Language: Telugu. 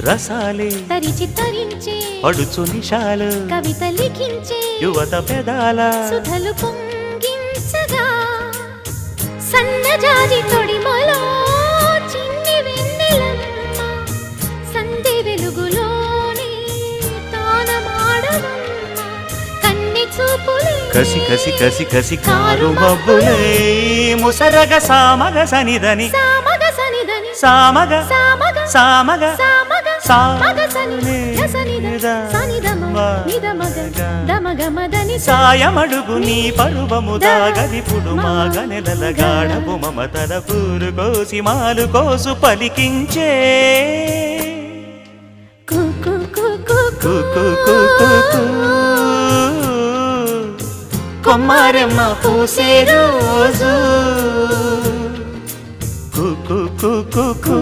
రసాలే తరిచి తరించే అడుచు నిషాలు కవిత లిఖించే యువత పెదాల సుధలు పొంగించగా సన్నజాజి తొడిమలో చిన్ని వెన్నెలమ్మ సంధి వెలుగులోనే తానమాడవమ్మ కన్ని చూపులే కసి కసి కసి కసి కారు మబ్బులే ముసరగ సామగ సనిదని సామగ సనిదని సామగ సామగ సామగ సామగ సామగ సని సానిద సనిదమ నిదమగ దమగమదని సాయమడుగు నీ పరువము దాగదిపుడు మాగ నెలల గాఢపు మమతల పూరు కోసి మాలు కోసు పలికించే కుకు కుకు కుకు కొమ్మారెమ్మ పూసే రోజు కుకు కుకు